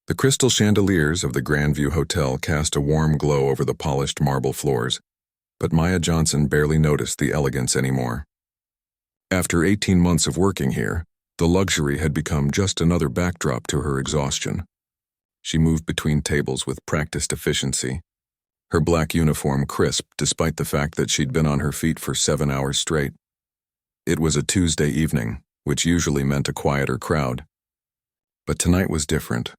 The crystal chandeliers of the Grandview Hotel cast a warm glow over the polished marble floors, but Maya Johnson barely noticed the elegance anymore. After 18 months of working here, the luxury had become just another backdrop to her exhaustion. She moved between tables with practiced efficiency, her black uniform crisp despite the fact that she'd been on her feet for 7 hours straight. It was a Tuesday evening, which usually meant a quieter crowd. But tonight was different.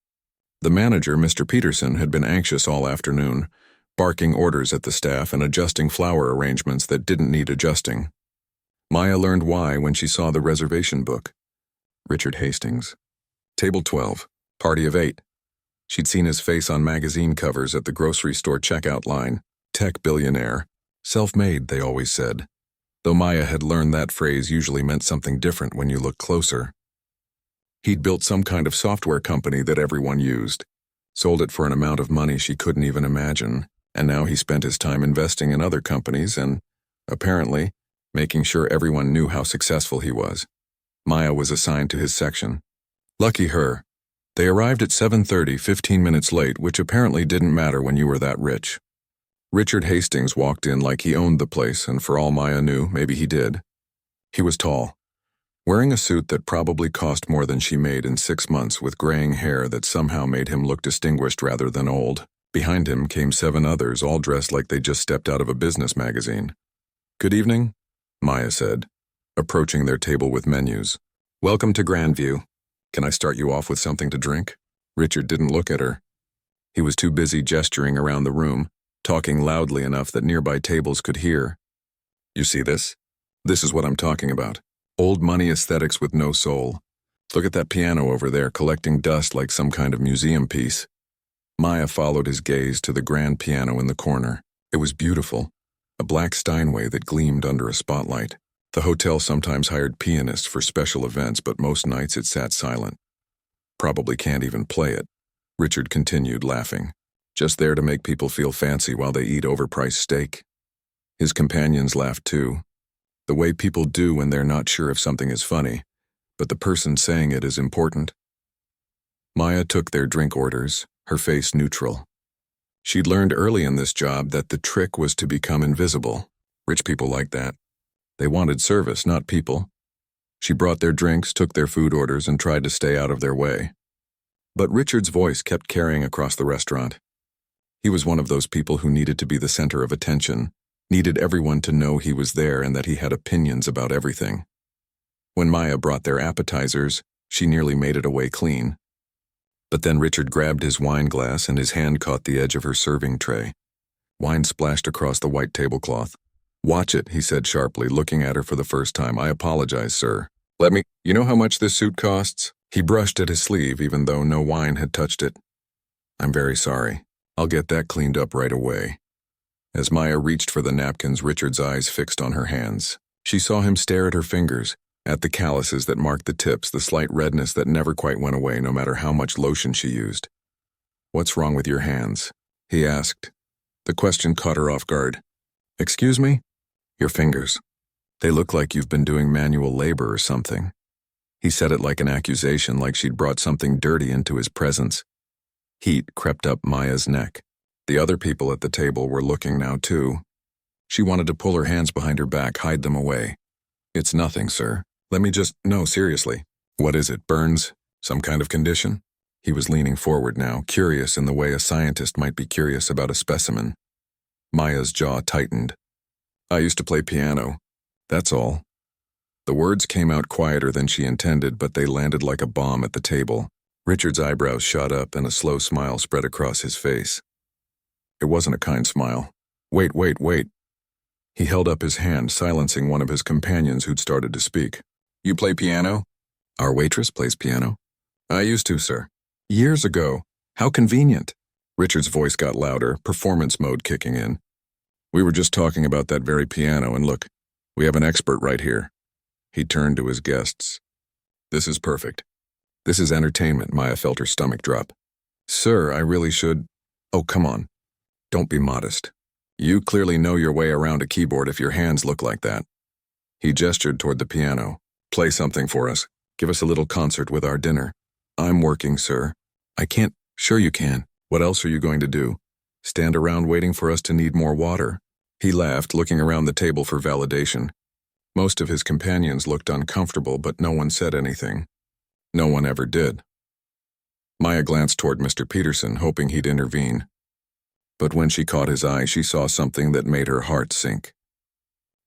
The manager, Mr. Peterson, had been anxious all afternoon, barking orders at the staff and adjusting flower arrangements that didn't need adjusting. Maya learned why when she saw the reservation book. Richard Hastings. Table 12, party of 8. She'd seen his face on magazine covers at the grocery store checkout line. Tech billionaire. Self-made, they always said. Though Maya had learned that phrase usually meant something different when you looked closer. He'd built some kind of software company that everyone used, sold it for an amount of money she couldn't even imagine, and now he spent his time investing in other companies and, apparently, making sure everyone knew how successful he was. Maya was assigned to his section. Lucky her. They arrived at 7:30, 15 minutes late, which apparently didn't matter when you were that rich. Richard Hastings walked in like he owned the place, and for all Maya knew, maybe he did. He was tall, wearing a suit that probably cost more than she made in 6 months, with graying hair that somehow made him look distinguished rather than old. Behind him came 7 others, all dressed like they just stepped out of a business magazine. "Good evening," Maya said, approaching their table with menus. "Welcome to Grandview. Can I start you off with something to drink?" Richard didn't look at her. He was too busy gesturing around the room, talking loudly enough that nearby tables could hear. "You see this? This is what I'm talking about. Old money aesthetics with no soul. Look at that piano over there collecting dust like some kind of museum piece." Maya followed his gaze to the grand piano in the corner. It was beautiful, a black Steinway that gleamed under a spotlight. The hotel sometimes hired pianists for special events, but most nights it sat silent. "Probably can't even play it," Richard continued, laughing. "Just there to make people feel fancy while they eat overpriced steak." His companions laughed too. The way people do when they're not sure if something is funny, but the person saying it is important. Maya took their drink orders, her face neutral. She'd learned early in this job that the trick was to become invisible. Rich people like that. They wanted service, not people. She brought their drinks, took their food orders, and tried to stay out of their way. But Richard's voice kept carrying across the restaurant. He was one of those people who needed to be the center of attention, needed everyone to know he was there and that he had opinions about everything. When Maya brought their appetizers, she nearly made it away clean. But then Richard grabbed his wine glass and his hand caught the edge of her serving tray. Wine splashed across the white tablecloth. "Watch it," he said sharply, looking at her for the first time. "I apologize, sir. You know how much this suit costs?" He brushed at his sleeve even though no wine had touched it. "I'm very sorry. I'll get that cleaned up right away." As Maya reached for the napkins, Richard's eyes fixed on her hands. She saw him stare at her fingers, at the calluses that marked the tips, the slight redness that never quite went away no matter how much lotion she used. "What's wrong with your hands?" he asked. The question caught her off guard. "Excuse me?" "Your fingers. They look like you've been doing manual labor or something." He said it like an accusation, like she'd brought something dirty into his presence. Heat crept up Maya's neck. The other people at the table were looking now too. She wanted to pull her hands behind her back, hide them away. "It's nothing, sir. No, seriously. What is it, burns? Some kind of condition?" He was leaning forward now, curious in the way a scientist might be curious about a specimen. Maya's jaw tightened. "I used to play piano. That's all." The words came out quieter than she intended, but they landed like a bomb at the table. Richard's eyebrows shot up and a slow smile spread across his face. It wasn't a kind smile. Wait. He held up his hand, silencing one of his companions who'd started to speak. "You play piano?" "Our waitress plays piano." "I used to, sir." "Years ago. How convenient." Richard's voice got louder, performance mode kicking in. "We were just talking about that very piano, and look, we have an expert right here." He turned to his guests. "This is perfect. This is entertainment." Maya felt her stomach drop. "Sir, I really should—" "Oh, come on. Don't be modest. You clearly know your way around a keyboard if your hands look like that." He gestured toward the piano. "Play something for us. Give us a little concert with our dinner." "I'm working, sir." "I can't—" Sure you can. What else are you going to do? Stand around waiting for us to need more water? He laughed, looking around the table for validation. Most of his companions looked uncomfortable, but no one said anything. No one ever did. Maya glanced toward Mr. Peterson, hoping he'd intervene. But when she caught his eye, she saw something that made her heart sink.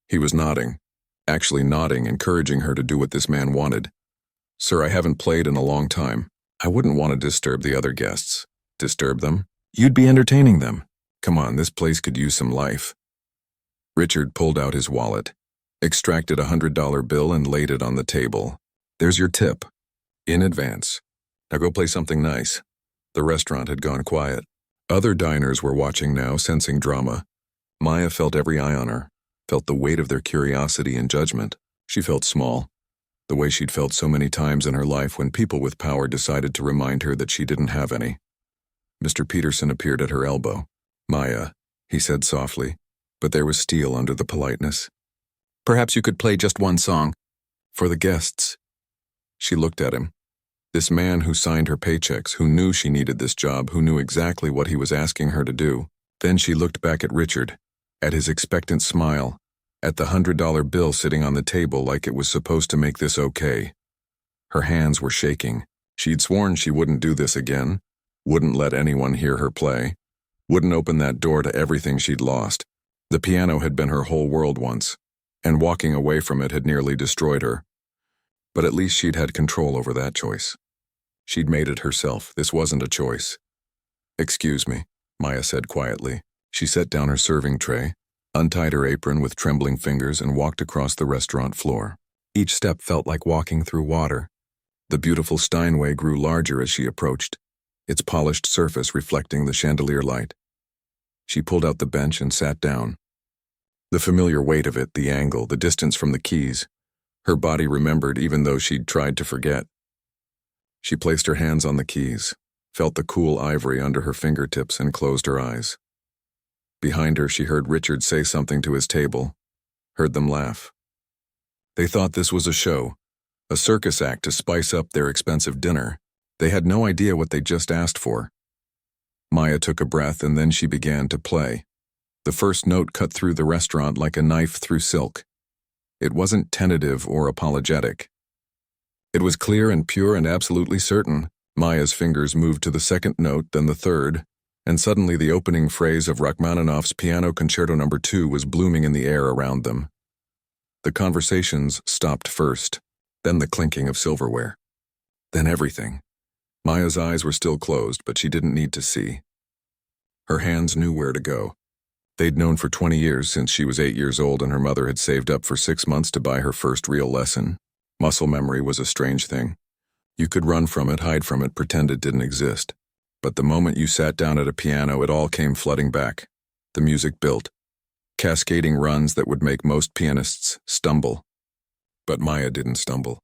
He was nodding, actually nodding, encouraging her to do what this man wanted. Sir, I haven't played in a long time. I wouldn't want to disturb the other guests. Disturb them? You'd be entertaining them. Come on, this place could use some life. Richard pulled out his wallet, extracted $100 bill and laid it on the table. There's your tip. In advance. Now go play something nice. The restaurant had gone quiet. Other diners were watching now, sensing drama. Maya felt every eye on her, felt the weight of their curiosity and judgment. She felt small, the way she'd felt so many times in her life when people with power decided to remind her that she didn't have any. Mr. Peterson appeared at her elbow. Maya, he said softly, but there was steel under the politeness. Perhaps you could play just one song. For the guests. She looked at him. This man who signed her paychecks, who knew she needed this job, who knew exactly what he was asking her to do. Then she looked back at Richard, at his expectant smile, at the $100 bill sitting on the table like it was supposed to make this okay. Her hands were shaking. She'd sworn she wouldn't do this again, wouldn't let anyone hear her play, wouldn't open that door to everything she'd lost. The piano had been her whole world once, and walking away from it had nearly destroyed her. But at least she'd had control over that choice. She'd made it herself. This wasn't a choice. Excuse me, Maya said quietly. She set down her serving tray, untied her apron with trembling fingers, and walked across the restaurant floor. Each step felt like walking through water. The beautiful Steinway grew larger as she approached, its polished surface reflecting the chandelier light. She pulled out the bench and sat down. The familiar weight of it, the angle, the distance from the keys. Her body remembered even though she'd tried to forget. She placed her hands on the keys, felt the cool ivory under her fingertips, and closed her eyes. Behind her, she heard Richard say something to his table, heard them laugh. They thought this was a show, a circus act to spice up their expensive dinner. They had no idea what they'd just asked for. Maya took a breath and then she began to play. The first note cut through the restaurant like a knife through silk. It wasn't tentative or apologetic. It was clear and pure and absolutely certain. Maya's fingers moved to the second note, then the third, and suddenly the opening phrase of Rachmaninoff's Piano Concerto No. 2 was blooming in the air around them. The conversations stopped first, then the clinking of silverware. Then everything. Maya's eyes were still closed, but she didn't need to see. Her hands knew where to go. They'd known for 20 years, since she was 8 years old and her mother had saved up for 6 months to buy her first real lesson. Muscle memory was a strange thing. You could run from it, hide from it, pretend it didn't exist. But the moment you sat down at a piano, it all came flooding back. The music built, cascading runs that would make most pianists stumble. But Maya didn't stumble.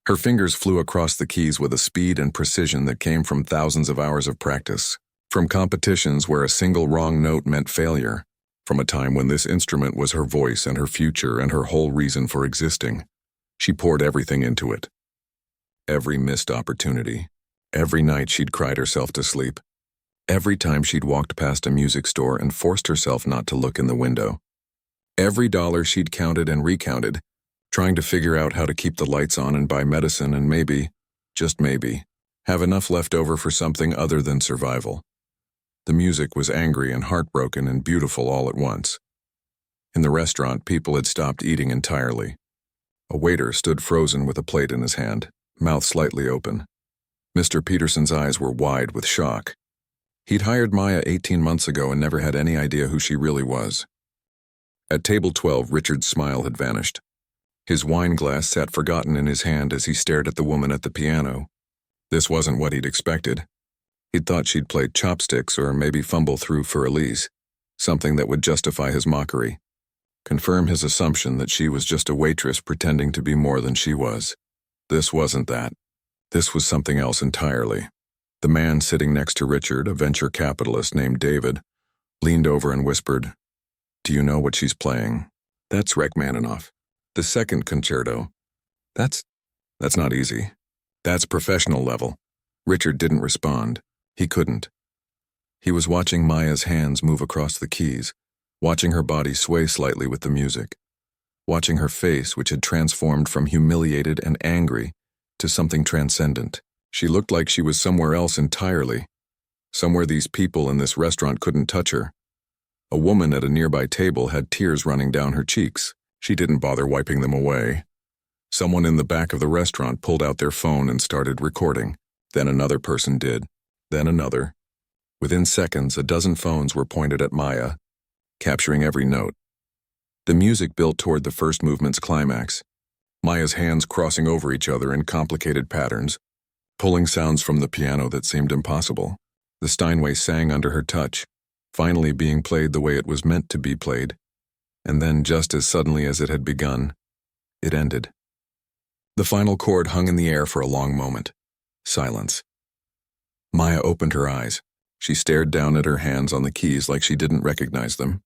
Her fingers flew across the keys with a speed and precision that came from thousands of hours of practice, from competitions where a single wrong note meant failure, from a time when this instrument was her voice and her future and her whole reason for existing. She poured everything into it. Every missed opportunity. Every night she'd cried herself to sleep. Every time she'd walked past a music store and forced herself not to look in the window. Every dollar she'd counted and recounted, trying to figure out how to keep the lights on and buy medicine and maybe, just maybe, have enough left over for something other than survival. The music was angry and heartbroken and beautiful all at once. In the restaurant, people had stopped eating entirely. A waiter stood frozen with a plate in his hand, mouth slightly open. Mr. Peterson's eyes were wide with shock. He'd hired Maya 18 months ago and never had any idea who she really was. At table 12, Richard's smile had vanished. His wine glass sat forgotten in his hand as he stared at the woman at the piano. This wasn't what he'd expected. He'd thought she'd play chopsticks or maybe fumble through for Elise, something that would justify his mockery, confirm his assumption that she was just a waitress pretending to be more than she was. This wasn't that. This was something else entirely. The man sitting next to Richard, a venture capitalist named David, leaned over and whispered, "Do you know what she's playing?" "That's Rachmaninoff. The second concerto." That's not easy. That's professional level." Richard didn't respond. He couldn't. He was watching Maya's hands move across the keys, watching her body sway slightly with the music, watching her face, which had transformed from humiliated and angry to something transcendent. She looked like she was somewhere else entirely, somewhere these people in this restaurant couldn't touch her. A woman at a nearby table had tears running down her cheeks. She didn't bother wiping them away. Someone in the back of the restaurant pulled out their phone and started recording. Then another person did. Then another. Within seconds, a dozen phones were pointed at Maya, capturing every note. The music built toward the first movement's climax, Maya's hands crossing over each other in complicated patterns, pulling sounds from the piano that seemed impossible. The Steinway sang under her touch, finally being played the way it was meant to be played. And then, just as suddenly as it had begun, it ended. The final chord hung in the air for a long moment. Silence. Maya opened her eyes. She stared down at her hands on the keys like she didn't recognize them.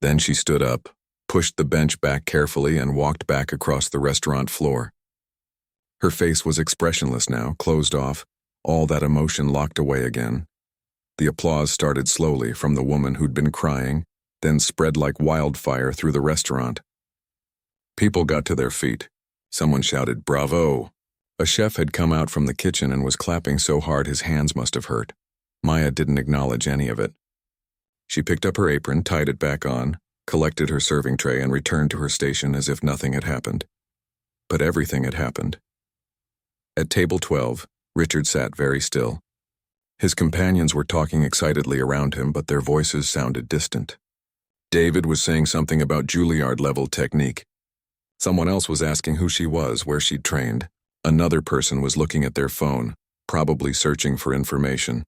Then she stood up, pushed the bench back carefully, and walked back across the restaurant floor. Her face was expressionless now, closed off, all that emotion locked away again. The applause started slowly from the woman who'd been crying, then spread like wildfire through the restaurant. People got to their feet. Someone shouted, "Bravo!" A chef had come out from the kitchen and was clapping so hard his hands must have hurt. Maya didn't acknowledge any of it. She picked up her apron, tied it back on, collected her serving tray, and returned to her station as if nothing had happened. But everything had happened. At table 12, Richard sat very still. His companions were talking excitedly around him, but their voices sounded distant. David was saying something about Juilliard-level technique. Someone else was asking who she was, where she'd trained. Another person was looking at their phone, probably searching for information.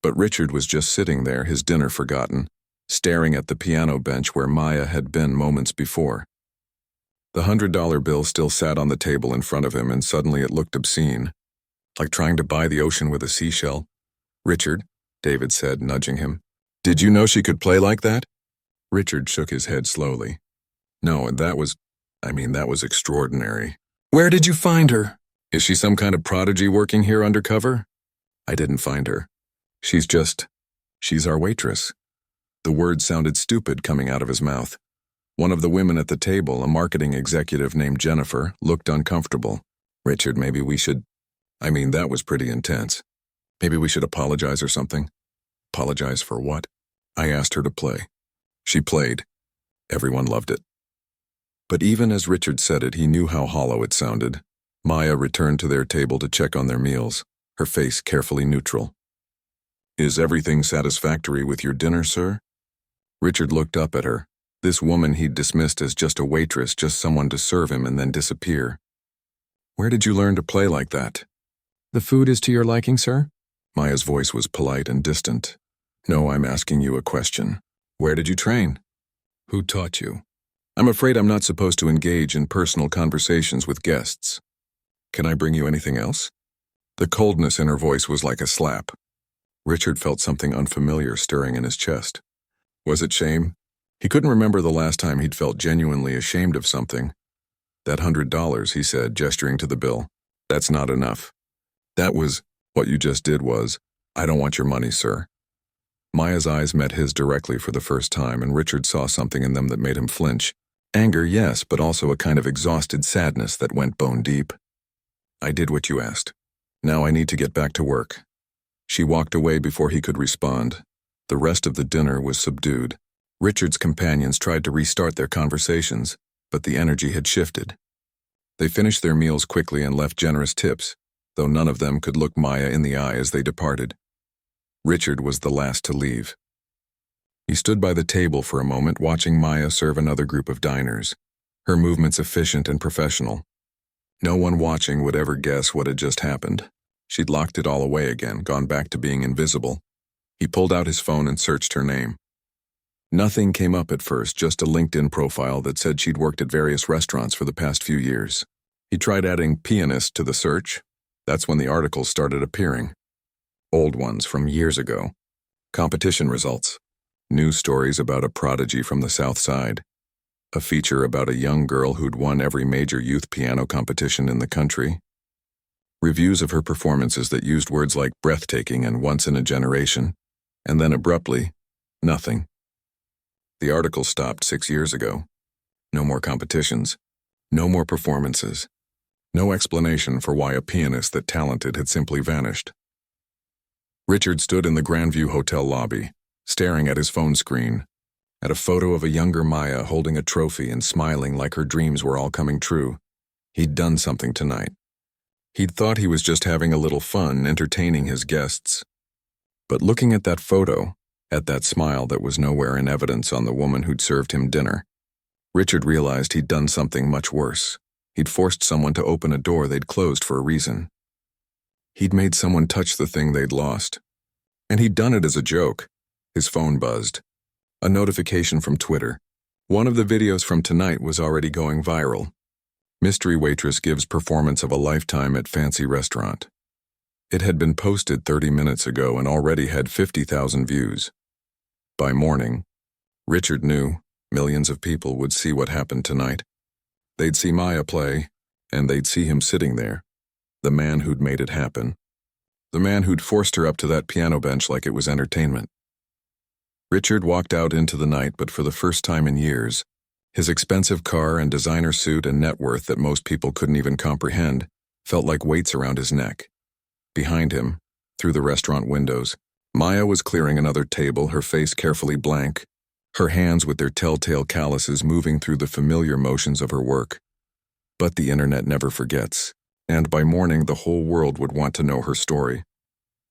But Richard was just sitting there, his dinner forgotten, staring at the piano bench where Maya had been moments before. The $100 bill still sat on the table in front of him, and suddenly it looked obscene, like trying to buy the ocean with a seashell. "Richard," David said, nudging him. "Did you know she could play like that?" Richard shook his head slowly. "No, and that was extraordinary." "Where did you find her? Is she some kind of prodigy working here undercover?" "I didn't find her. She's our waitress." The words sounded stupid coming out of his mouth. One of the women at the table, a marketing executive named Jennifer, looked uncomfortable. "Richard, maybe we should... that was pretty intense. Maybe we should apologize or something." "Apologize for what?" "I asked her to play. She played. Everyone loved it." But even as Richard said it, he knew how hollow it sounded. Maya returned to their table to check on their meals, her face carefully neutral. "Is everything satisfactory with your dinner, sir?" Richard looked up at her. This woman he'd dismissed as just a waitress, just someone to serve him and then disappear. "Where did you learn to play like that?" "The food is to your liking, sir?" Maya's voice was polite and distant. "No, I'm asking you a question. Where did you train? Who taught you? I'm afraid I'm not supposed to engage in personal conversations with guests. Can I bring you anything else?" The coldness in her voice was like a slap. Richard felt something unfamiliar stirring in his chest. Was it shame? He couldn't remember the last time he'd felt genuinely ashamed of something. "That $100, he said, gesturing to the bill. "That's not enough." What you just did was, "I don't want your money, sir." Maya's eyes met his directly for the first time, and Richard saw something in them that made him flinch. Anger, yes, but also a kind of exhausted sadness that went bone deep. "I did what you asked. Now I need to get back to work." She walked away before he could respond. The rest of the dinner was subdued. Richard's companions tried to restart their conversations, but the energy had shifted. They finished their meals quickly and left generous tips, though none of them could look Maya in the eye as they departed. Richard was the last to leave. He stood by the table for a moment, watching Maya serve another group of diners, her movements efficient and professional. No one watching would ever guess what had just happened. She'd locked it all away again, gone back to being invisible. He pulled out his phone and searched her name. Nothing came up at first, just a LinkedIn profile that said she'd worked at various restaurants for the past few years. He tried adding pianist to the search. That's when the articles started appearing. Old ones from years ago. Competition results. News stories about a prodigy from the South Side. A feature about a young girl who'd won every major youth piano competition in the country. Reviews of her performances that used words like breathtaking and once in a generation, and then abruptly, nothing. The article stopped 6 years ago. No more competitions. No more performances. No explanation for why a pianist that talented had simply vanished. Richard stood in the Grandview Hotel lobby, staring at his phone screen, at a photo of a younger Maya holding a trophy and smiling like her dreams were all coming true. He'd done something tonight. He'd thought he was just having a little fun, entertaining his guests. But looking at that photo, at that smile that was nowhere in evidence on the woman who'd served him dinner, Richard realized he'd done something much worse. He'd forced someone to open a door they'd closed for a reason. He'd made someone touch the thing they'd lost. And he'd done it as a joke. His phone buzzed. A notification from Twitter. One of the videos from tonight was already going viral. Mystery waitress gives performance of a lifetime at fancy restaurant. It had been posted 30 minutes ago and already had 50,000 views. By morning, Richard knew millions of people would see what happened tonight. They'd see Maya play, and they'd see him sitting there, the man who'd made it happen, the man who'd forced her up to that piano bench like it was entertainment. Richard walked out into the night, but for the first time in years, his expensive car and designer suit and net worth that most people couldn't even comprehend felt like weights around his neck. Behind him, through the restaurant windows, Maya was clearing another table, her face carefully blank, her hands with their telltale calluses moving through the familiar motions of her work. But the internet never forgets, and by morning the whole world would want to know her story.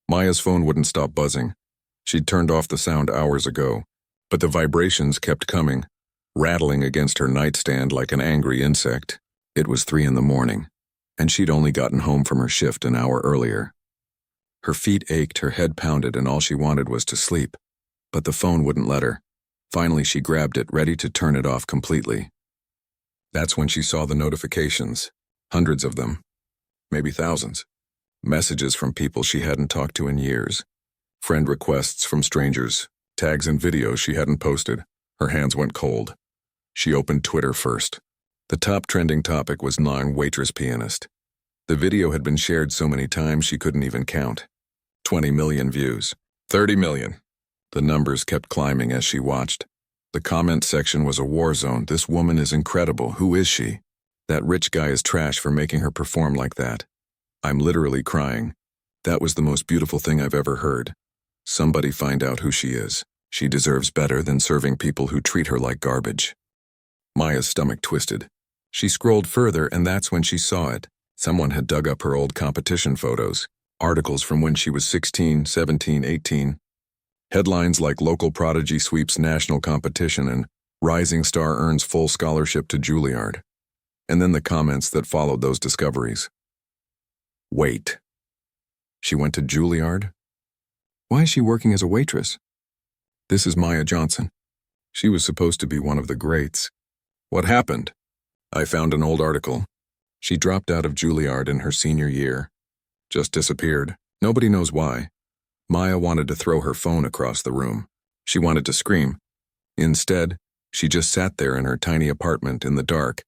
Maya's phone wouldn't stop buzzing. She'd turned off the sound hours ago, but the vibrations kept coming, rattling against her nightstand like an angry insect. It was 3 a.m, and she'd only gotten home from her shift an hour earlier. Her feet ached, her head pounded, and all she wanted was to sleep. But the phone wouldn't let her. Finally, she grabbed it, ready to turn it off completely. That's when she saw the notifications. Hundreds of them. Maybe thousands. Messages from people she hadn't talked to in years. Friend requests from strangers. Tags and videos she hadn't posted. Her hands went cold. She opened Twitter first. The top trending topic was non-waitress pianist. The video had been shared so many times she couldn't even count. 20 million views. 30 million. The numbers kept climbing as she watched. The comment section was a war zone. This woman is incredible. Who is she? That rich guy is trash for making her perform like that. I'm literally crying. That was the most beautiful thing I've ever heard. Somebody find out who she is. She deserves better than serving people who treat her like garbage. Maya's stomach twisted. She scrolled further, and that's when she saw it. Someone had dug up her old competition photos, articles from when she was 16, 17, 18. Headlines like "Local Prodigy Sweeps National Competition" and "Rising Star Earns Full Scholarship to Juilliard." And then the comments that followed those discoveries. Wait. She went to Juilliard? Why is she working as a waitress? This is Maya Johnson. She was supposed to be one of the greats. What happened? I found an old article. She dropped out of Juilliard in her senior year. Just disappeared. Nobody knows why. Maya wanted to throw her phone across the room. She wanted to scream. Instead, she just sat there in her tiny apartment in the dark,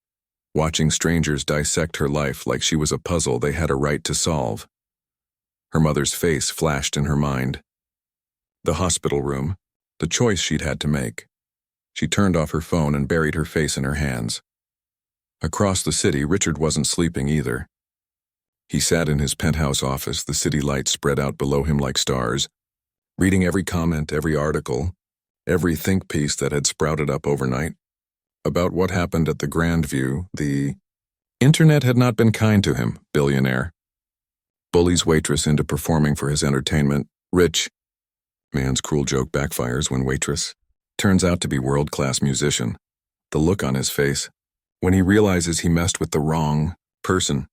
watching strangers dissect her life like she was a puzzle they had a right to solve. Her mother's face flashed in her mind. The hospital room, the choice she'd had to make. She turned off her phone and buried her face in her hands. Across the city, Richard wasn't sleeping either. He sat in his penthouse office, the city lights spread out below him like stars, reading every comment, every article, every think piece that had sprouted up overnight. About what happened at the Grandview, the internet had not been kind to him, Billionaire. Bullies waitress into performing for his entertainment, rich. Man's cruel joke backfires when waitress turns out to be world-class musician. The look on his face, when he realizes he messed with the wrong person.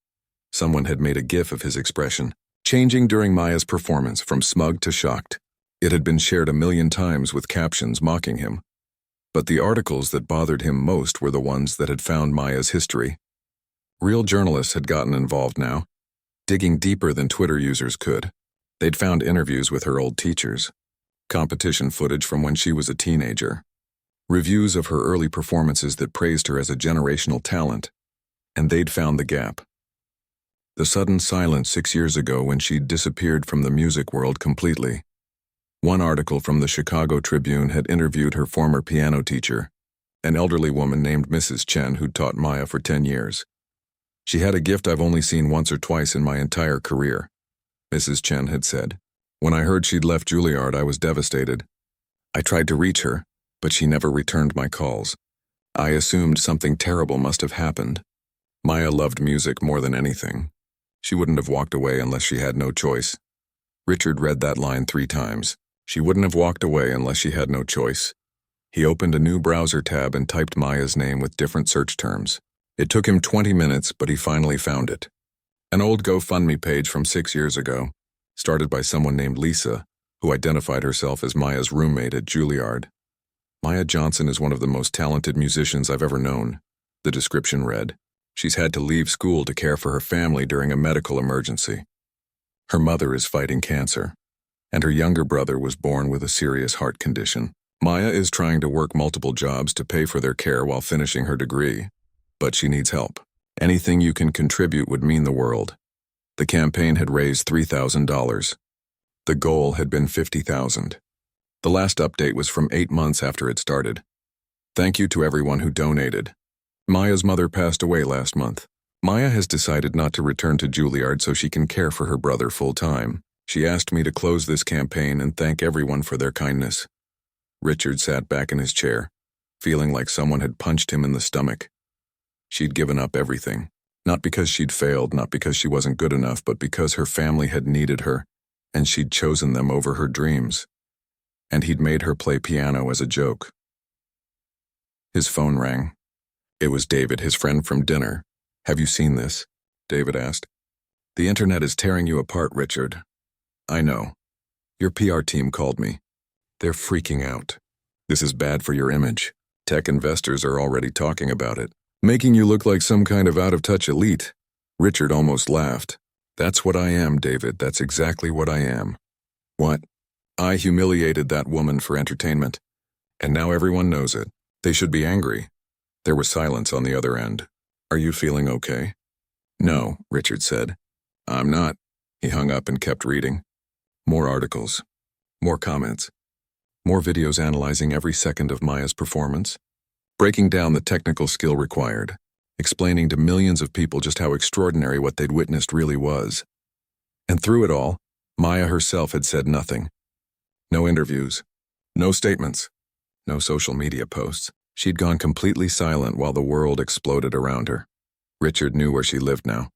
Someone had made a gif of his expression, changing during Maya's performance from smug to shocked. It had been shared 1,000,000 times with captions mocking him. But the articles that bothered him most were the ones that had found Maya's history. Real journalists had gotten involved now, digging deeper than Twitter users could. They'd found interviews with her old teachers, competition footage from when she was a teenager, reviews of her early performances that praised her as a generational talent, and they'd found the gap. The sudden silence 6 years ago when she'd disappeared from the music world completely. One article from the Chicago Tribune had interviewed her former piano teacher, an elderly woman named Mrs. Chen who'd taught Maya for 10 years. She had a gift I've only seen once or twice in my entire career, Mrs. Chen had said. When I heard she'd left Juilliard, I was devastated. I tried to reach her, but she never returned my calls. I assumed something terrible must have happened. Maya loved music more than anything. She wouldn't have walked away unless she had no choice. Richard read that line 3 times. She wouldn't have walked away unless she had no choice. He opened a new browser tab and typed Maya's name with different search terms. It took him 20 minutes, but he finally found it. An old GoFundMe page from 6 years ago, started by someone named Lisa, who identified herself as Maya's roommate at Juilliard. Maya Johnson is one of the most talented musicians I've ever known, the description read. She's had to leave school to care for her family during a medical emergency. Her mother is fighting cancer, and her younger brother was born with a serious heart condition. Maya is trying to work multiple jobs to pay for their care while finishing her degree, but she needs help. Anything you can contribute would mean the world. The campaign had raised $3,000. The goal had been $50,000. The last update was from 8 months after it started. Thank you to everyone who donated. Maya's mother passed away last month. Maya has decided not to return to Juilliard so she can care for her brother full-time. She asked me to close this campaign and thank everyone for their kindness. Richard sat back in his chair, feeling like someone had punched him in the stomach. She'd given up everything. Not because she'd failed, not because she wasn't good enough, but because her family had needed her, and she'd chosen them over her dreams. And he'd made her play piano as a joke. His phone rang. It was David, his friend from dinner. Have you seen this? David asked. The internet is tearing you apart, Richard. I know. Your PR team called me. They're freaking out. This is bad for your image. Tech investors are already talking about it, making you look like some kind of out-of-touch elite. Richard almost laughed. That's what I am, David. That's exactly what I am. What? I humiliated that woman for entertainment, and now everyone knows it. They should be angry. There was silence on the other end. Are you feeling okay? No, Richard said. I'm not. He hung up and kept reading. More articles. More comments. More videos analyzing every second of Maya's performance. Breaking down the technical skill required. Explaining to millions of people just how extraordinary what they'd witnessed really was. And through it all, Maya herself had said nothing. No interviews. No statements. No social media posts. She'd gone completely silent while the world exploded around her. Richard knew where she lived now.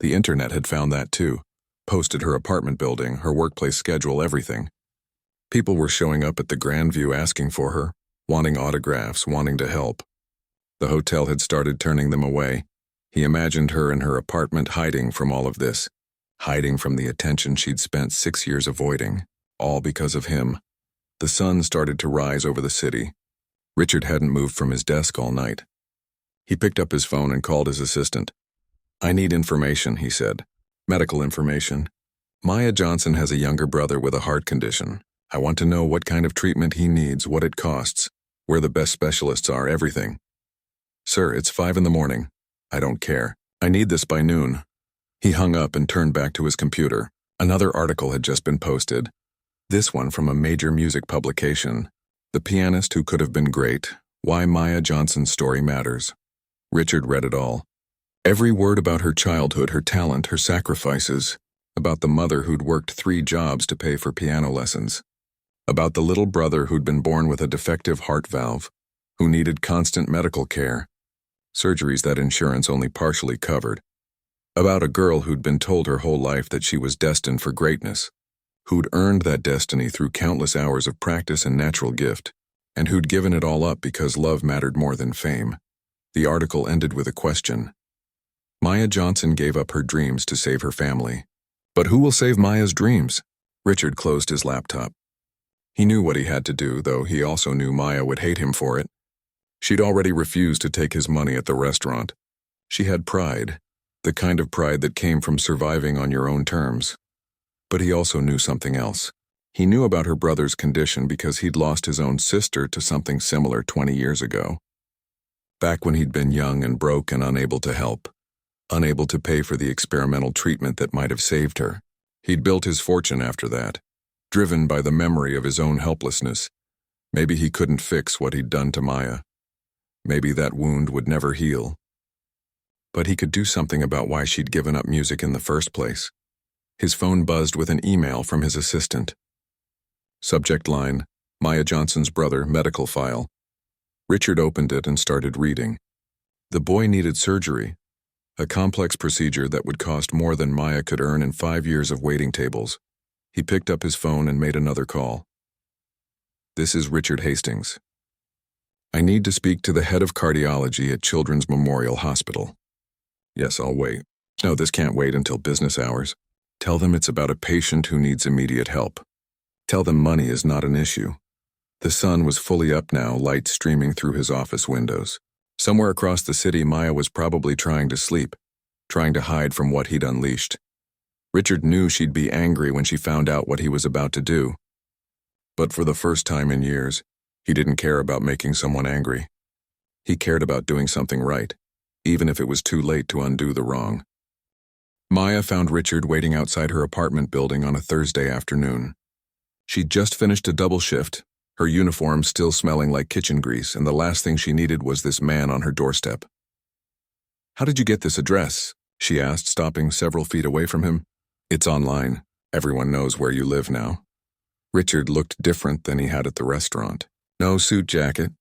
The internet had found that too. Posted her apartment building, her workplace schedule, everything. People were showing up at the Grandview asking for her, wanting autographs, wanting to help. The hotel had started turning them away. He imagined her in her apartment hiding from all of this, hiding from the attention she'd spent 6 years avoiding, all because of him. The sun started to rise over the city. Richard hadn't moved from his desk all night. He picked up his phone and called his assistant. I need information, he said. Medical information. Maya Johnson has a younger brother with a heart condition. I want to know what kind of treatment he needs, what it costs, where the best specialists are, everything. Sir, it's 5 a.m. I don't care. I need this by noon. He hung up and turned back to his computer. Another article had just been posted. This one from a major music publication. The pianist who could have been great. Why Maya Johnson's story matters. Richard read it all. Every word about her childhood, her talent, her sacrifices. About the mother who'd worked 3 jobs to pay for piano lessons. About the little brother who'd been born with a defective heart valve, who needed constant medical care. Surgeries that insurance only partially covered. About a girl who'd been told her whole life that she was destined for greatness. Who'd earned that destiny through countless hours of practice and natural gift, and who'd given it all up because love mattered more than fame. The article ended with a question. Maya Johnson gave up her dreams to save her family. But who will save Maya's dreams? Richard closed his laptop. He knew what he had to do, though he also knew Maya would hate him for it. She'd already refused to take his money at the restaurant. She had pride, the kind of pride that came from surviving on your own terms. But he also knew something else. He knew about her brother's condition because he'd lost his own sister to something similar 20 years ago. Back when he'd been young and broke and unable to help. unable to pay for the experimental treatment that might have saved her. He'd built his fortune after that, driven by the memory of his own helplessness. Maybe he couldn't fix what he'd done to Maya. Maybe that wound would never heal. But he could do something about why she'd given up music in the first place. His phone buzzed with an email from his assistant. Subject line, Maya Johnson's brother, medical file. Richard opened it and started reading. The boy needed surgery, a complex procedure that would cost more than Maya could earn in 5 years of waiting tables. He picked up his phone and made another call. This is Richard Hastings. I need to speak to the head of cardiology at Children's Memorial Hospital. Yes, I'll wait. No, this can't wait until business hours. Tell them it's about a patient who needs immediate help. Tell them money is not an issue. The sun was fully up now, light streaming through his office windows. Somewhere across the city, Maya was probably trying to sleep, trying to hide from what he'd unleashed. Richard knew she'd be angry when she found out what he was about to do. But for the first time in years, he didn't care about making someone angry. He cared about doing something right, even if it was too late to undo the wrong. Maya found Richard waiting outside her apartment building on a Thursday afternoon. She'd just finished a double shift, her uniform still smelling like kitchen grease, and the last thing she needed was this man on her doorstep. How did you get this address? She asked, stopping several feet away from him. It's online. Everyone knows where you live now. Richard looked different than he had at the restaurant. No suit jacket,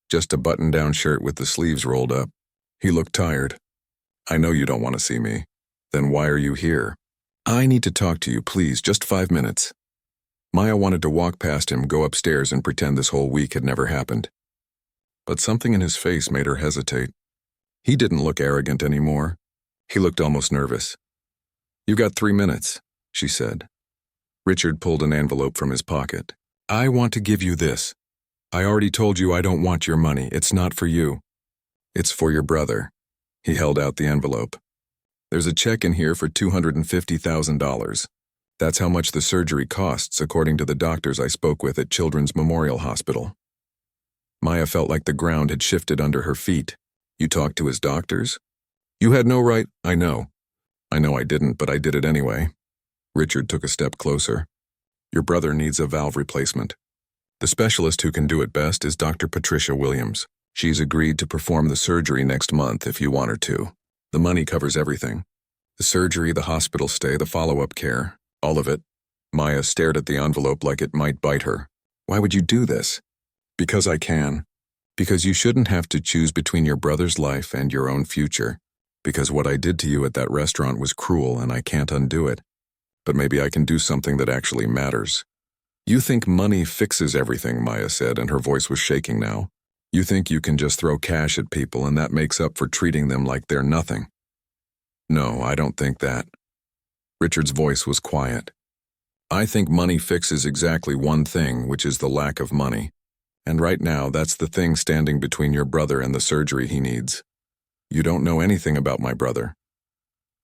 just a button-down shirt with the sleeves rolled up. He looked tired. I know you don't want to see me. Then why are you here? I need to talk to you, please, just 5 minutes. Maya wanted to walk past him, go upstairs, and pretend this whole week had never happened. But something in his face made her hesitate. He didn't look arrogant anymore. He looked almost nervous. You got 3 minutes, she said. Richard pulled an envelope from his pocket. I want to give you this. I already told you I don't want your money. It's not for you. It's for your brother. He held out the envelope. There's a check in here for $250,000. That's how much the surgery costs, according to the doctors I spoke with at Children's Memorial Hospital. Maya felt like the ground had shifted under her feet. You talked to his doctors? You had no right. I know. I know I didn't, but I did it anyway. Richard took a step closer. Your brother needs a valve replacement. The specialist who can do it best is Dr. Patricia Williams. She's agreed to perform the surgery next month if you want her to. The money covers everything. The surgery, the hospital stay, the follow-up care. All of it. Maya stared at the envelope like it might bite her. Why would you do this? Because I can. Because you shouldn't have to choose between your brother's life and your own future. Because what I did to you at that restaurant was cruel and I can't undo it. But maybe I can do something that actually matters. You think money fixes everything, Maya said, and her voice was shaking now. You think you can just throw cash at people and that makes up for treating them like they're nothing. No, I don't think that. Richard's voice was quiet. I think money fixes exactly one thing, which is the lack of money. And right now, that's the thing standing between your brother and the surgery he needs. You don't know anything about my brother.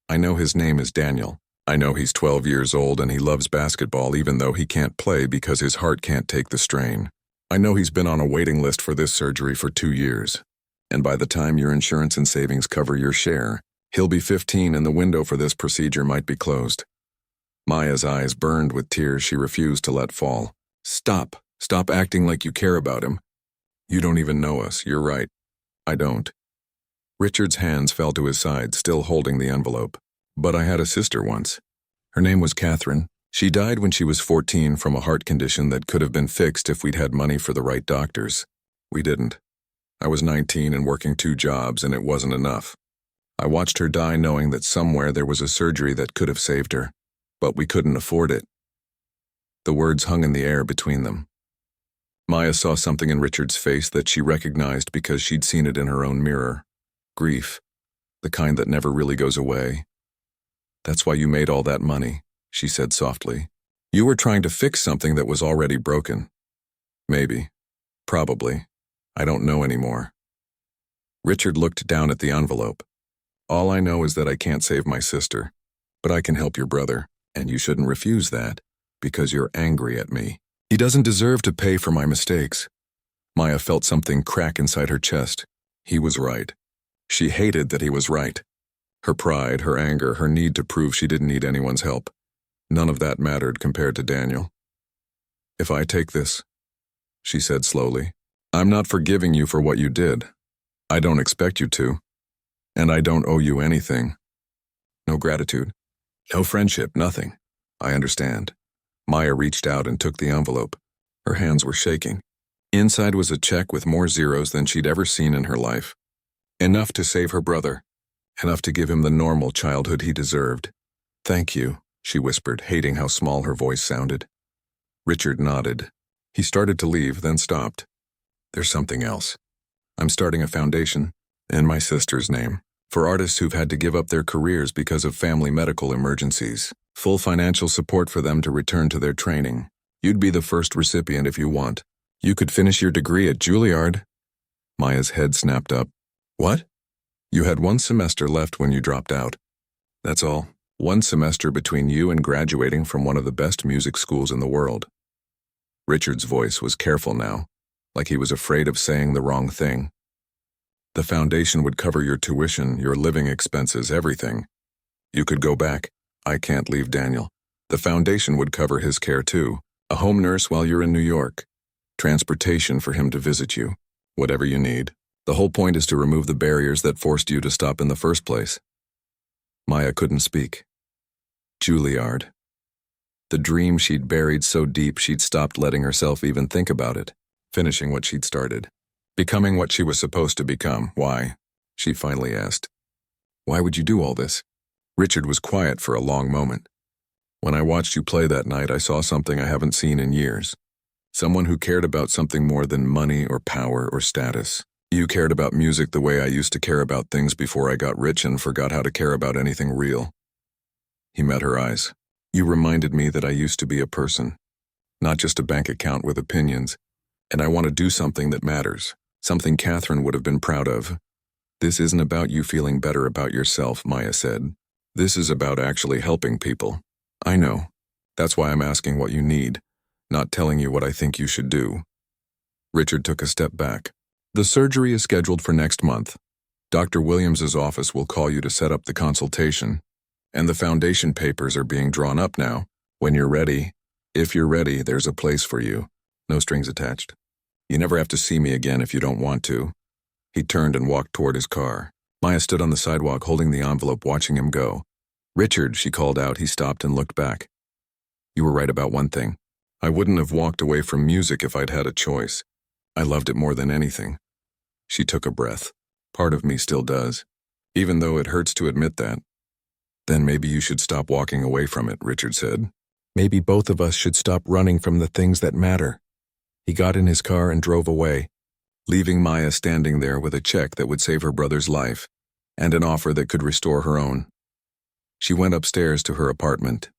I know his name is Daniel. I know he's 12 years old and he loves basketball even though he can't play because his heart can't take the strain. I know he's been on a waiting list for this surgery for 2 years. And by the time your insurance and savings cover your share, he'll be 15 and the window for this procedure might be closed. Maya's eyes burned with tears she refused to let fall. Stop. Stop acting like you care about him. You don't even know us. You're right. I don't. Richard's hands fell to his side, still holding the envelope. But I had a sister once. Her name was Catherine. She died when she was 14 from a heart condition that could have been fixed if we'd had money for the right doctors. We didn't. I was 19 and working 2 jobs, and it wasn't enough. I watched her die knowing that somewhere there was a surgery that could have saved her, but we couldn't afford it. The words hung in the air between them. Maya saw something in Richard's face that she recognized because she'd seen it in her own mirror. Grief, the kind that never really goes away. That's why you made all that money, she said softly. You were trying to fix something that was already broken. Maybe. Probably. I don't know anymore. Richard looked down at the envelope. All I know is that I can't save my sister, but I can help your brother, and you shouldn't refuse that, because you're angry at me. He doesn't deserve to pay for my mistakes. Maya felt something crack inside her chest. He was right. She hated that he was right. Her pride, her anger, her need to prove she didn't need anyone's help. None of that mattered compared to Daniel. "If I take this," she said slowly, "I'm not forgiving you for what you did. I don't expect you to. And I don't owe you anything. No gratitude. No friendship, nothing. I understand." Maya reached out and took the envelope. Her hands were shaking. Inside was a check with more zeros than she'd ever seen in her life. Enough to save her brother. Enough to give him the normal childhood he deserved. "Thank you," she whispered, hating how small her voice sounded. Richard nodded. He started to leave, then stopped. "There's something else. I'm starting a foundation, in my sister's name, for artists who've had to give up their careers because of family medical emergencies. Full financial support for them to return to their training. You'd be the first recipient if you want. You could finish your degree at Juilliard." Maya's head snapped up. "What?" "You had 1 semester left when you dropped out. That's all. 1 semester between you and graduating from one of the best music schools in the world." Richard's voice was careful now, like he was afraid of saying the wrong thing. "The foundation would cover your tuition, your living expenses, everything. You could go back. I can't leave Daniel. The foundation would cover his care too. A home nurse while you're in New York. Transportation for him to visit you. Whatever you need. The whole point is to remove the barriers that forced you to stop in the first place." Maya couldn't speak. Juilliard. The dream she'd buried so deep she'd stopped letting herself even think about it. Finishing what she'd started. Becoming what she was supposed to become. "Why?" she finally asked. "Why would you do all this?" Richard was quiet for a long moment. "When I watched you play that night, I saw something I haven't seen in years. Someone who cared about something more than money or power or status. You cared about music the way I used to care about things before I got rich and forgot how to care about anything real." He met her eyes. "You reminded me that I used to be a person, not just a bank account with opinions, and I want to do something that matters, something Catherine would have been proud of." "This isn't about you feeling better about yourself," Maya said. "This is about actually helping people. I know. That's why I'm asking what you need, not telling you what I think you should do." Richard took a step back. "The surgery is scheduled for next month. Dr. Williams's office will call you to set up the consultation, and the foundation papers are being drawn up now. When you're ready, if you're ready, there's a place for you. No strings attached. You never have to see me again if you don't want to." He turned and walked toward his car. Maya stood on the sidewalk holding the envelope, watching him go. "Richard," she called out. He stopped and looked back. "You were right about one thing. I wouldn't have walked away from music if I'd had a choice. I loved it more than anything." She took a breath. "Part of me still does, even though it hurts to admit that." "Then maybe you should stop walking away from it," Richard said. "Maybe both of us should stop running from the things that matter." He got in his car and drove away, leaving Maya standing there with a check that would save her brother's life and an offer that could restore her own. She went upstairs to her apartment.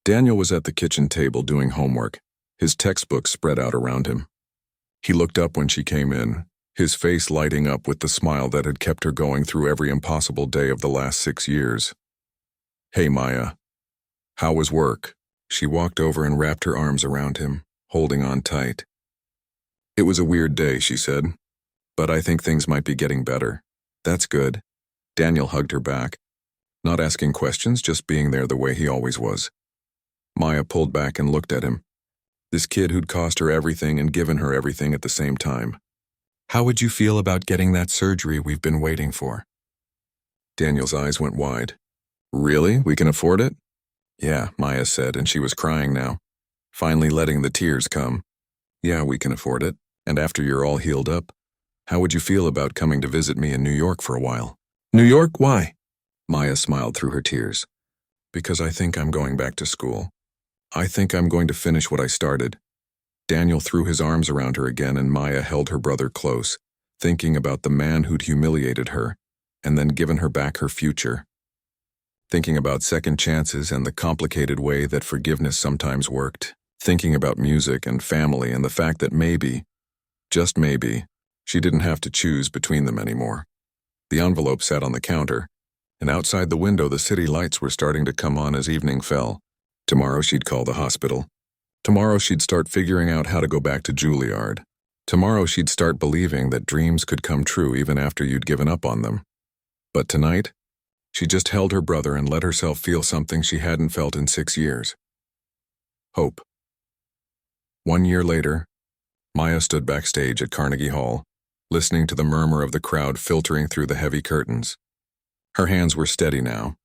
Daniel was at the kitchen table doing homework, his textbooks spread out around him. He looked up when she came in, his face lighting up with the smile that had kept her going through every impossible day of the last 6 years. "Hey, Maya. How was work?" She walked over and wrapped her arms around him, holding on tight. "It was a weird day," she said, "but I think things might be getting better." "That's good." Daniel hugged her back. Not asking questions, just being there the way he always was. Maya pulled back and looked at him. This kid who'd cost her everything and given her everything at the same time. "How would you feel about getting that surgery we've been waiting for?" Daniel's eyes went wide. "Really? We can afford it?" "Yeah," Maya said, and she was crying now, finally letting the tears come. "Yeah, we can afford it. And after you're all healed up, how would you feel about coming to visit me in New York for a while?" "New York? Why?" Maya smiled through her tears. "Because I think I'm going back to school. I think I'm going to finish what I started." Daniel threw his arms around her again, and Maya held her brother close, thinking about the man who'd humiliated her and then given her back her future. Thinking about second chances and the complicated way that forgiveness sometimes worked. Thinking about music and family and the fact that maybe, just maybe, she didn't have to choose between them anymore. The envelope sat on the counter, and outside the window the city lights were starting to come on as evening fell. Tomorrow she'd call the hospital. Tomorrow she'd start figuring out how to go back to Juilliard. Tomorrow she'd start believing that dreams could come true even after you'd given up on them. But tonight, She just held her brother and let herself feel something she hadn't felt in 6 years. Hope. 1 year later, Maya stood backstage at Carnegie Hall, listening to the murmur of the crowd filtering through the heavy curtains. Her hands were steady now,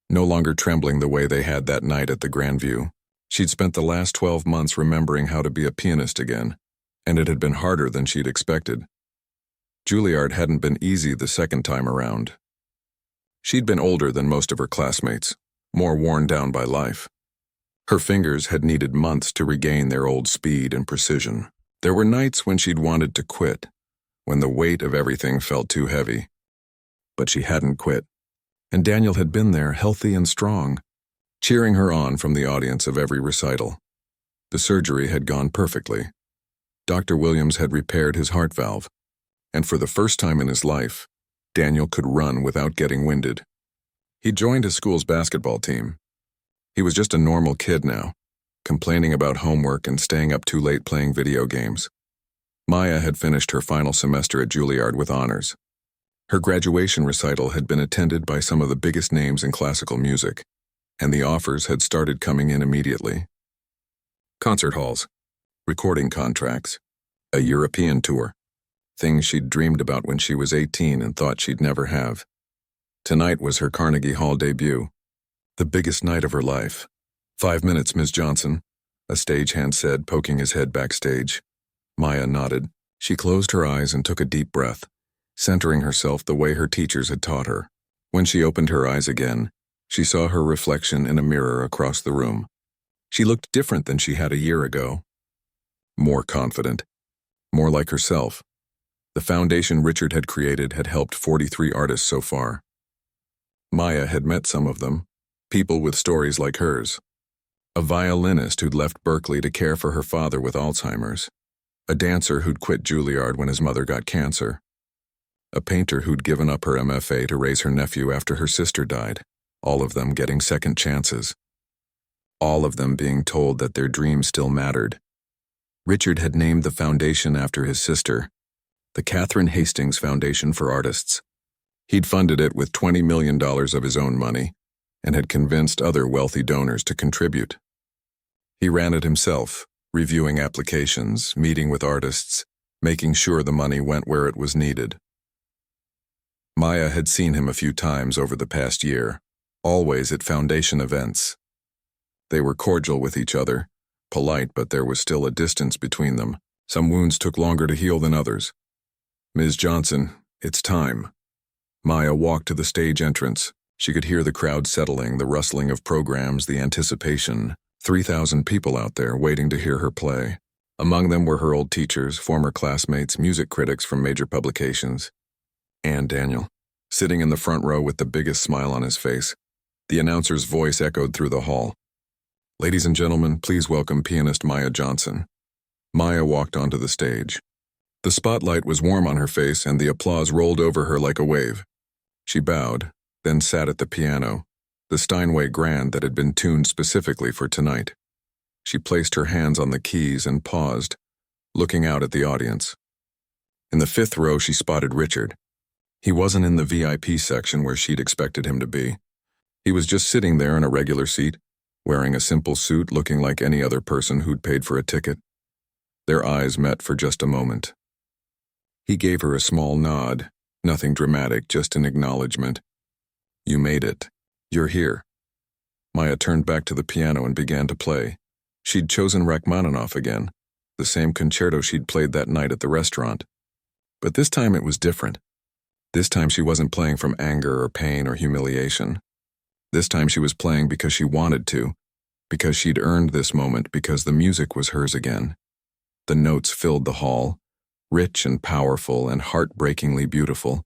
no longer trembling the way they had that night at the Grandview. She'd spent the last 12 months remembering how to be a pianist again, and it had been harder than she'd expected. Juilliard hadn't been easy the second time around. She'd been older than most of her classmates, more worn down by life. Her fingers had needed months to regain their old speed and precision. There were nights when she'd wanted to quit, when the weight of everything felt too heavy. But she hadn't quit, and Daniel had been there, healthy and strong, cheering her on from the audience of every recital. The surgery had gone perfectly. Dr. Williams had repaired his heart valve, and for the first time in his life, Daniel could run without getting winded. He joined his school's basketball team. He was just a normal kid now, complaining about homework and staying up too late playing video games. Maya had finished her final semester at Juilliard with honors. Her graduation recital had been attended by some of the biggest names in classical music, and the offers had started coming in immediately. Concert halls, recording contracts, a European tour, things she'd dreamed about when she was 18 and thought she'd never have. Tonight was her Carnegie Hall debut, the biggest night of her life. 5 minutes, Ms. Johnson, a stagehand said, poking his head backstage. Maya nodded. She closed her eyes and took a deep breath, centering herself the way her teachers had taught her. When she opened her eyes again, she saw her reflection in a mirror across the room. She looked different than she had a year ago. More confident, more like herself. The foundation Richard had created had helped 43 artists so far. Maya had met some of them, people with stories like hers. A violinist who'd left Berkeley to care for her father with Alzheimer's. A dancer who'd quit Juilliard when his mother got cancer. A painter who'd given up her MFA to raise her nephew after her sister died, all of them getting second chances. All of them being told that their dreams still mattered. Richard had named the foundation after his sister, the Catherine Hastings Foundation for Artists. He'd funded it with $20 million of his own money, and had convinced other wealthy donors to contribute. He ran it himself, reviewing applications, meeting with artists, making sure the money went where it was needed. Maya had seen him a few times over the past year, always at foundation events. They were cordial with each other, polite, but there was still a distance between them. Some wounds took longer to heal than others. Ms. Johnson, it's time. Maya walked to the stage entrance. She could hear the crowd settling, the rustling of programs, the anticipation. 3,000 people out there waiting to hear her play. Among them were her old teachers, former classmates, music critics from major publications. And Daniel, sitting in the front row with the biggest smile on his face. The announcer's voice echoed through the hall. Ladies and gentlemen, please welcome pianist Maya Johnson. Maya walked onto the stage. The spotlight was warm on her face and the applause rolled over her like a wave. She bowed, then sat at the piano, the Steinway grand that had been tuned specifically for tonight. She placed her hands on the keys and paused, looking out at the audience. In the fifth row, she spotted Richard. He wasn't in the VIP section where she'd expected him to be. He was just sitting there in a regular seat, wearing a simple suit, looking like any other person who'd paid for a ticket. Their eyes met for just a moment. He gave her a small nod, nothing dramatic, just an acknowledgement. You made it. You're here. Maya turned back to the piano and began to play. She'd chosen Rachmaninoff again, the same concerto she'd played that night at the restaurant. But this time it was different. This time she wasn't playing from anger or pain or humiliation. This time she was playing because she wanted to, because she'd earned this moment, because the music was hers again. The notes filled the hall, rich and powerful and heartbreakingly beautiful.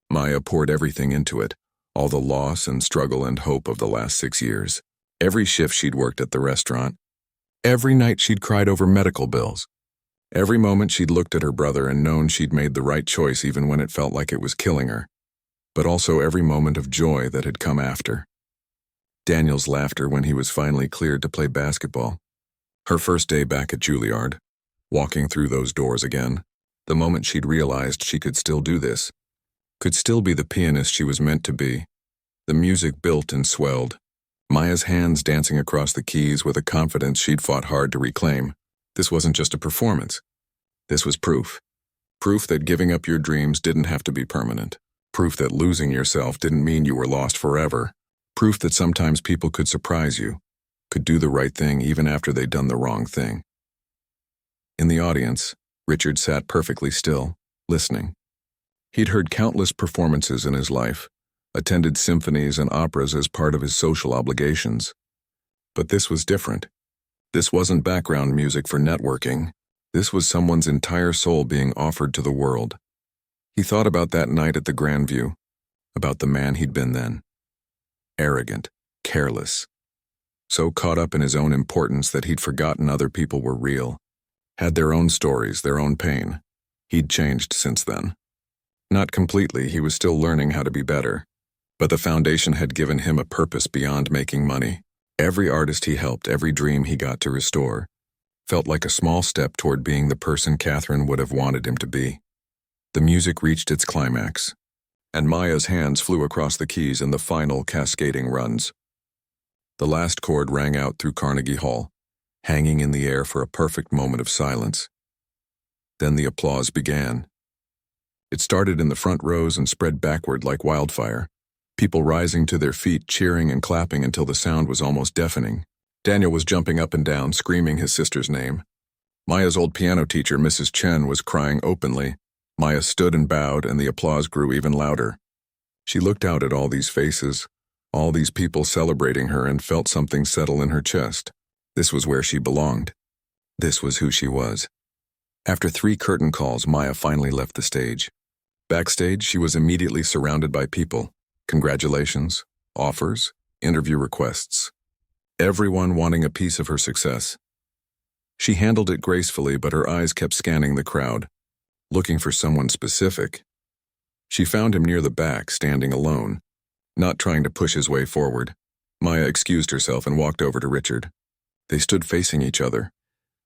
Maya poured everything into it, all the loss and struggle and hope of the last 6 years. Every shift she'd worked at the restaurant. Every night she'd cried over medical bills. Every moment she'd looked at her brother and known she'd made the right choice even when it felt like it was killing her. But also every moment of joy that had come after. Daniel's laughter when he was finally cleared to play basketball. Her first day back at Juilliard, walking through those doors again. The moment she'd realized she could still do this, could still be the pianist she was meant to be. The music built and swelled, Maya's hands dancing across the keys with a confidence she'd fought hard to reclaim. This wasn't just a performance. This was proof. Proof that giving up your dreams didn't have to be permanent. Proof that losing yourself didn't mean you were lost forever. Proof that sometimes people could surprise you, could do the right thing even after they'd done the wrong thing. In the audience, Richard sat perfectly still, listening. He'd heard countless performances in his life, attended symphonies and operas as part of his social obligations. But this was different. This wasn't background music for networking. This was someone's entire soul being offered to the world. He thought about that night at the Grandview, about the man he'd been then. Arrogant, careless, so caught up in his own importance that he'd forgotten other people were real, had their own stories, their own pain. He'd changed since then. Not completely, he was still learning how to be better, but the foundation had given him a purpose beyond making money. Every artist he helped, every dream he got to restore, felt like a small step toward being the person Catherine would have wanted him to be. The music reached its climax, and Maya's hands flew across the keys in the final cascading runs. The last chord rang out through Carnegie Hall, hanging in the air for a perfect moment of silence. Then the applause began. It started in the front rows and spread backward like wildfire, people rising to their feet, cheering and clapping until the sound was almost deafening. Daniel was jumping up and down, screaming his sister's name. Maya's old piano teacher, Mrs. Chen, was crying openly. Maya stood and bowed, and the applause grew even louder. She looked out at all these faces, all these people celebrating her, and felt something settle in her chest. This was where she belonged. This was who she was. After 3 curtain calls, Maya finally left the stage. Backstage, she was immediately surrounded by people. Congratulations, offers, interview requests. Everyone wanting a piece of her success. She handled it gracefully, but her eyes kept scanning the crowd, looking for someone specific. She found him near the back, standing alone, not trying to push his way forward. Maya excused herself and walked over to Richard. They stood facing each other,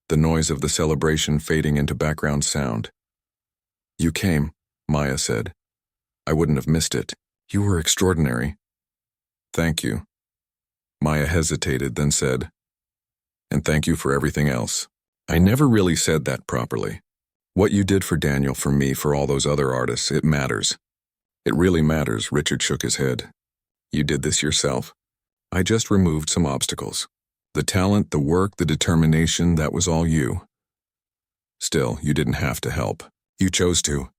the noise of the celebration fading into background sound. "You came," Maya said. "I wouldn't have missed it. You were extraordinary." "Thank you." Maya hesitated, then said, "And thank you for everything else." "I never really said that properly. What you did for Daniel, for me, for all those other artists, it matters. It really matters." Richard shook his head. "You did this yourself. I just removed some obstacles. The talent, the work, the determination, that was all you. Still, you didn't have to help. You chose to."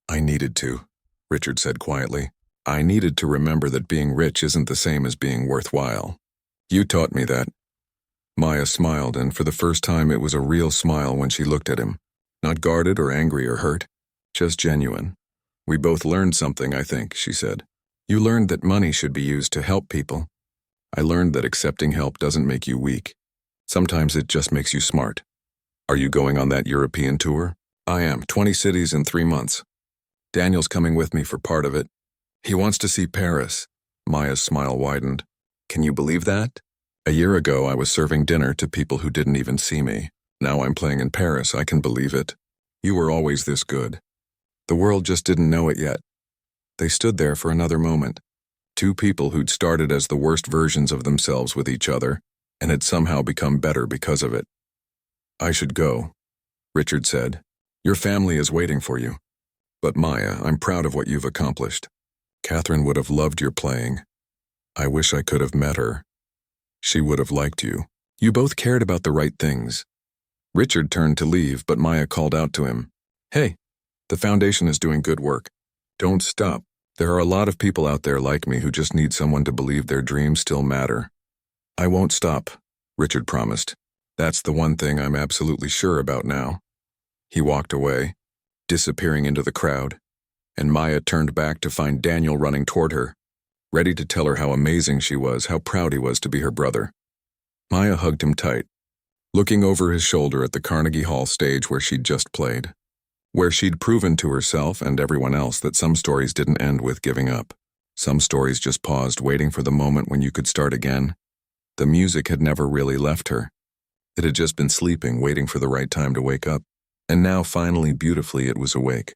"I needed to," Richard said quietly. "I needed to remember that being rich isn't the same as being worthwhile. You taught me that." Maya smiled, and for the first time it was a real smile when she looked at him. Not guarded or angry or hurt, just genuine. "We both learned something, I think," she said. "You learned that money should be used to help people. I learned that accepting help doesn't make you weak. Sometimes it just makes you smart. Are you going on that European tour?" "I am, 20 cities in 3 months. Daniel's coming with me for part of it. He wants to see Paris." Maya's smile widened. "Can you believe that? A year ago I was serving dinner to people who didn't even see me. Now I'm playing in Paris, I can believe it. You were always this good. The world just didn't know it yet." They stood there for another moment. 2 people who'd started as the worst versions of themselves with each other, and had somehow become better because of it. "I should go," Richard said. "Your family is waiting for you. But Maya, I'm proud of what you've accomplished. Catherine would have loved your playing. I wish I could have met her. She would have liked you. You both cared about the right things." Richard turned to leave, but Maya called out to him. "Hey, the foundation is doing good work. Don't stop. There are a lot of people out there like me who just need someone to believe their dreams still matter." "I won't stop," Richard promised. "That's the one thing I'm absolutely sure about now." He walked away, disappearing into the crowd, and Maya turned back to find Daniel running toward her, ready to tell her how amazing she was, how proud he was to be her brother. Maya hugged him tight, looking over his shoulder at the Carnegie Hall stage where she'd just played, where she'd proven to herself and everyone else that some stories didn't end with giving up. Some stories just paused, waiting for the moment when you could start again. The music had never really left her. It had just been sleeping, waiting for the right time to wake up. And now, finally, beautifully, it was awake.